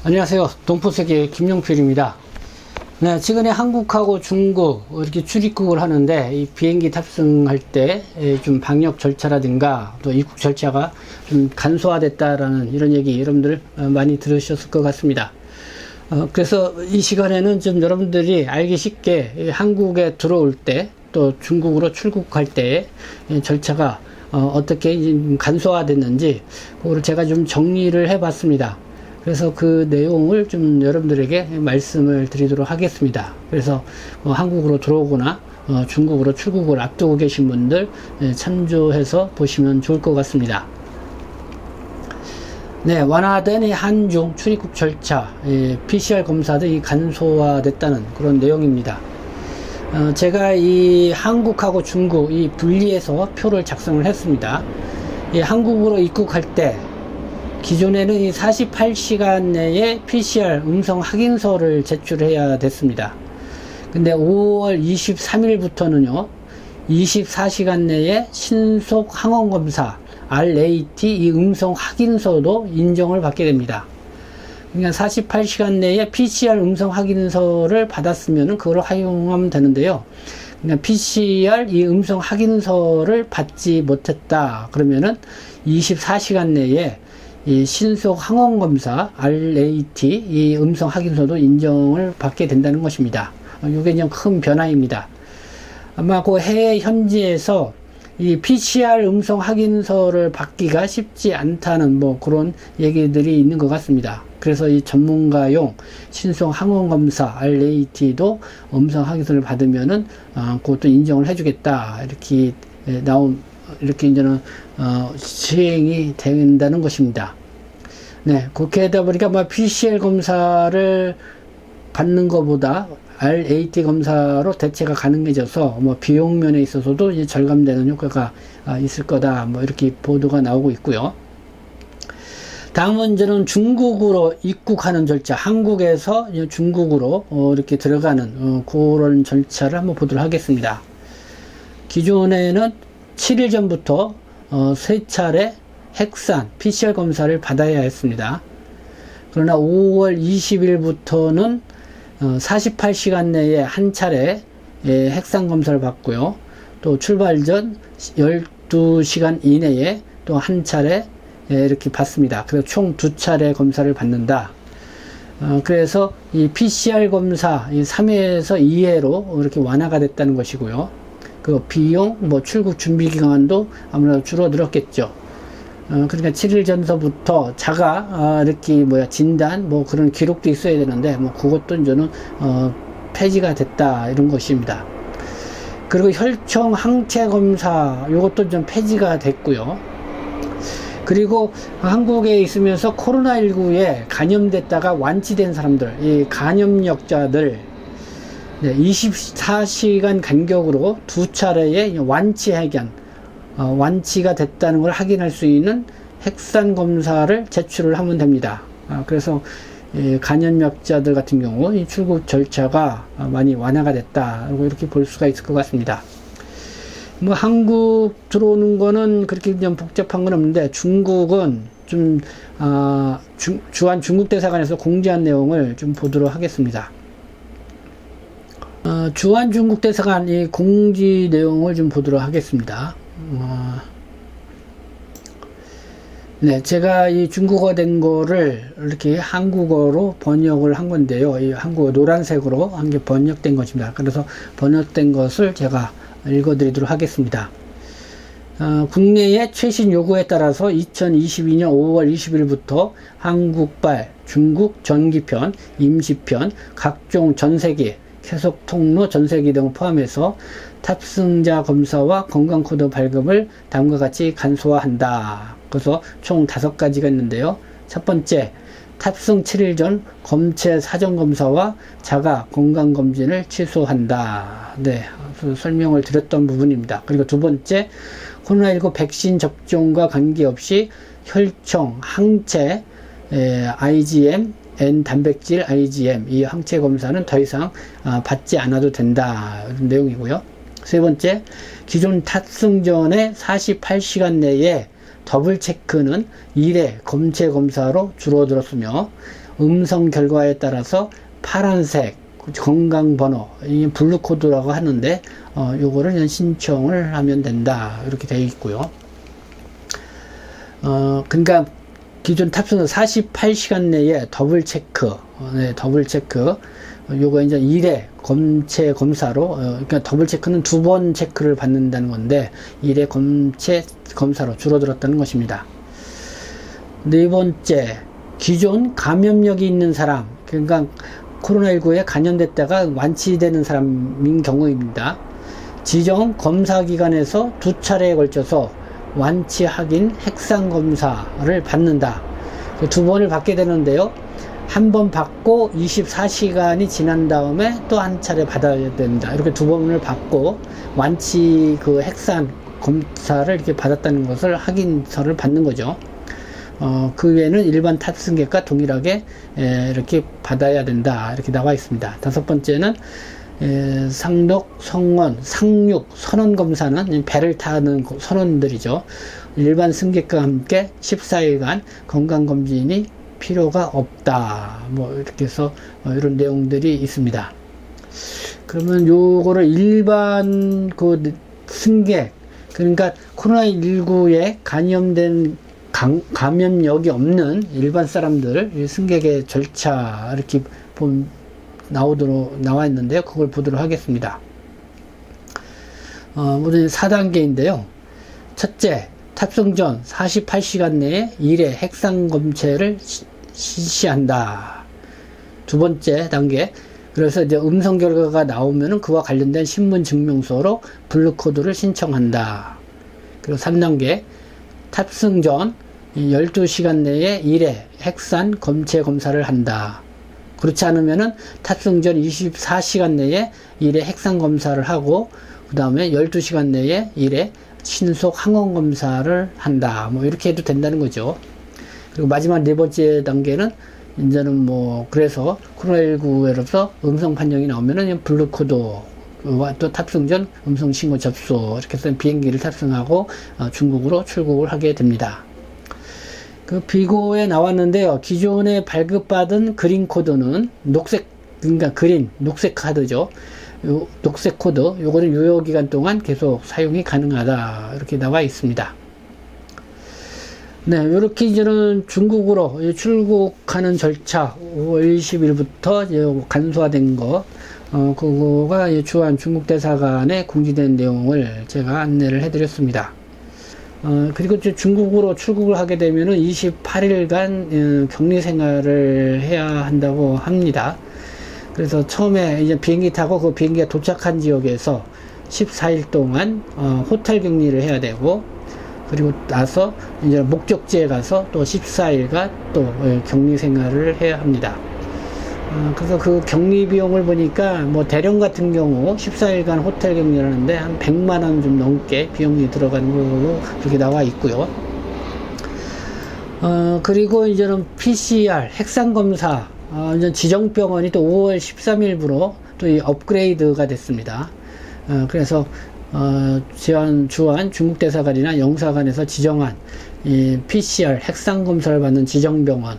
안녕하세요. 동포세계 김용필입니다. 네, 최근에 한국하고 중국 이렇게 출입국을 하는데 이 비행기 탑승할 때 좀 방역 절차라든가 또 입국 절차가 좀 간소화됐다라는 이런 얘기 여러분들 많이 들으셨을 것 같습니다. 그래서 이 시간에는 좀 여러분들이 알기 쉽게 한국에 들어올 때 또 중국으로 출국할 때 절차가 어떻게 간소화됐는지 그거를 제가 좀 정리를 해 봤습니다. 그래서 그 내용을 좀 여러분들에게 말씀을 드리도록 하겠습니다. 그래서 한국으로 들어오거나 중국으로 출국을 앞두고 계신 분들 참조해서 보시면 좋을 것 같습니다. 네, 완화된 이 한중 출입국 절차, PCR 검사 등이 간소화됐다는 그런 내용입니다. 제가 이 한국하고 중국 이 분리해서 표를 작성을 했습니다. 이 한국으로 입국할 때 기존에는 이 48시간 내에 PCR 음성 확인서를 제출해야 됐습니다. 근데 5월 23일부터는요, 24시간 내에 신속 항원검사, RAT 이 음성 확인서도 인정을 받게 됩니다. 그러니까 48시간 내에 PCR 음성 확인서를 받았으면 그걸 활용하면 되는데요. 그냥 PCR 이 음성 확인서를 받지 못했다. 그러면은 24시간 내에 이 신속 항원검사 RAT 이 음성 확인서도 인정을 받게 된다는 것입니다. 이게 좀 큰 변화입니다. 아마 그 해외 현지에서 이 PCR 음성 확인서를 받기가 쉽지 않다는 뭐 그런 얘기들이 있는 것 같습니다. 그래서 이 전문가용 신속 항원검사 RAT도 음성 확인서를 받으면은 그것도 인정을 해주겠다 이렇게 이렇게 이제는 시행이 된다는 것입니다. 네, 그렇게 하다 보니까 뭐 PCR 검사를 받는 것보다 RAT 검사로 대체가 가능해져서 뭐 비용 면에 있어서도 이제 절감되는 효과가 있을 거다. 뭐 이렇게 보도가 나오고 있고요. 다음은 저는 중국으로 입국하는 절차, 한국에서 중국으로 이렇게 들어가는 그런 절차를 한번 보도록 하겠습니다. 기존에는 7일 전부터 3차례 핵산 PCR 검사를 받아야 했습니다. 그러나 5월 20일부터는 48시간 내에 한 차례 핵산 검사를 받고요. 또 출발 전 12시간 이내에 또 한 차례 이렇게 받습니다. 그래서 총 2차례 검사를 받는다. 그래서 이 PCR 검사 3회에서 2회로 이렇게 완화가 됐다는 것이고요. 그 비용, 뭐 출국 준비 기간도 아무래도 줄어들었겠죠. 그러니까 7일 전서부터 이렇게 진단, 뭐 그런 기록도 있어야 되는데, 뭐 그것도 이제는, 폐지가 됐다, 이런 것입니다. 그리고 혈청 항체 검사, 요것도 좀 폐지가 됐고요. 그리고 한국에 있으면서 코로나19에 감염됐다가 완치된 사람들, 이 감염력자들, 24시간 간격으로 2차례의 완치 회견, 완치가 됐다는 걸 확인할 수 있는 핵산 검사를 제출을 하면 됩니다. 그래서 감염력자들 같은 경우 이 출국 절차가 많이 완화가 됐다. 이렇게 볼 수가 있을 것 같습니다. 뭐 한국 들어오는 거는 그렇게 좀 복잡한 건 없는데 중국은 좀 주한 중국 대사관에서 공지한 내용을 좀 보도록 하겠습니다. 주한 중국 대사관 이 공지 내용을 좀 보도록 하겠습니다. 네, 제가 이 중국어 된 거를 이렇게 한국어로 번역을 한 건데요. 이 한국어 노란색으로 한 게 번역된 것입니다. 그래서 번역된 것을 제가 읽어드리도록 하겠습니다. 국내의 최신 요구에 따라서 2022년 5월 20일부터 한국발 중국 전기편, 임시편, 각종 전세기, 계속 통로 전세기 등을 포함해서 탑승자 검사와 건강코드 발급을 다음과 같이 간소화한다. 그래서 총 5가지가 있는데요. 첫 번째, 탑승 7일 전 검체 사전검사와 자가 건강검진을 취소한다. 네, 설명을 드렸던 부분입니다. 그리고 두 번째, 코로나19 백신 접종과 관계없이 혈청, 항체, IgM, N단백질 IgM 이 항체 검사는 더 이상 받지 않아도 된다. 이런 내용이고요. 세 번째, 기존 탑승 전에 48시간 내에 더블 체크는 1회 검체 검사로 줄어들었으며 음성 결과에 따라서 파란색 건강번호, 이 블루코드라고 하는데, 요거를 신청을 하면 된다. 이렇게 되어 있고요. 그러니까 기존 탑승은 48시간 내에 더블 체크, 더블 체크. 요거 이제 1회 검체 검사로, 그러니까 더블 체크는 2번 체크를 받는다는 건데, 1회 검체 검사로 줄어들었다는 것입니다. 네 번째, 기존 감염력이 있는 사람, 그러니까 코로나19에 감염됐다가 완치되는 사람인 경우입니다. 지정 검사기관에서 2차례에 걸쳐서 완치 확인 핵산 검사를 받는다. 2번을 받게 되는데요. 한 번 받고 24시간이 지난 다음에 또 한 차례 받아야 된다. 이렇게 2번을 받고 완치 그 핵산 검사를 이렇게 받았다는 것을 확인서를 받는 거죠. 그 외에는 일반 탑승객과 동일하게 이렇게 받아야 된다. 이렇게 나와 있습니다. 5번째는 상록, 성원, 상륙, 선원 검사는 배를 타는 선원들이죠. 일반 승객과 함께 14일간 건강검진이 필요가 없다. 뭐 이렇게 해서 이런 내용들이 있습니다. 그러면 요거를 일반 그 승객, 그러니까 코로나19에 감염력이 없는 일반 사람들 승객의 절차 이렇게 나와 있는데요. 그걸 보도록 하겠습니다. 우리 4단계인데요. 첫째, 탑승 전 48시간 내에 1회 핵산 검체를 실시한다. 두 번째 단계, 그래서 이제 음성 결과가 나오면은 그와 관련된 신분 증명서로 블루코드를 신청한다. 그리고 3단계, 탑승 전 12시간 내에 1회 핵산 검체 검사를 한다. 그렇지 않으면은 탑승 전 24시간 내에 1회 핵산 검사를 하고, 그 다음에 12시간 내에 1회 신속 항원 검사를 한다. 뭐 이렇게 해도 된다는 거죠. 그리고 마지막 네 번째 단계는 이제는 뭐 그래서 코로나19에서 음성 판정이 나오면은 블루코드와 또 탑승 전 음성 신고 접수 이렇게 해서 비행기를 탑승하고 중국으로 출국을 하게 됩니다. 그 비고에 나왔는데요. 기존에 발급받은 그린 코드는 녹색, 그러니까 그린, 녹색 카드죠. 요 녹색 코드, 요거는 유효기간 동안 계속 사용이 가능하다. 이렇게 나와 있습니다. 네, 요렇게 이제는 중국으로 출국하는 절차, 5월 20일부터 간소화된 거, 그거가 주한 중국 대사관에 공지된 내용을 제가 안내를 해드렸습니다. 그리고 중국으로 출국을 하게 되면은 28일간 격리 생활을 해야 한다고 합니다. 그래서 처음에 이제 비행기 타고 그 비행기가 도착한 지역에서 14일 동안 호텔 격리를 해야 되고, 그리고 나서 이제 목적지에 가서 또 14일간 또 격리 생활을 해야 합니다. 그래서 그 격리 비용을 보니까 뭐 대령 같은 경우 14일간 호텔 격리를 하는데 한 100만원 좀 넘게 비용이 들어가는 걸로 그렇게 나와 있고요. 그리고 이제는 PCR 핵산 검사, 이제 지정병원이 또 5월 13일부로 또 이 업그레이드가 됐습니다. 그래서 주한 중국 대사관이나 영사관에서 지정한 이 PCR 핵산 검사를 받는 지정병원,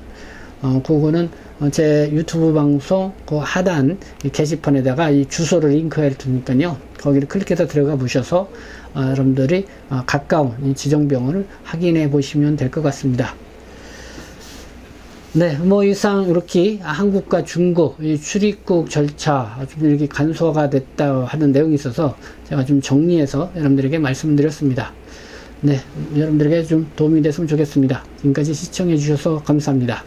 그거는 제 유튜브 방송 그 하단 게시판에다가 이 주소를 링크해 두니까요. 거기를 클릭해서 들어가 보셔서 여러분들이 가까운 이 지정병원을 확인해 보시면 될 것 같습니다. 네, 뭐 이상 이렇게 한국과 중국 이 출입국 절차 좀 이렇게 간소화가 됐다 하는 내용이 있어서 제가 좀 정리해서 여러분들에게 말씀드렸습니다. 네, 여러분들에게 좀 도움이 됐으면 좋겠습니다. 지금까지 시청해 주셔서 감사합니다.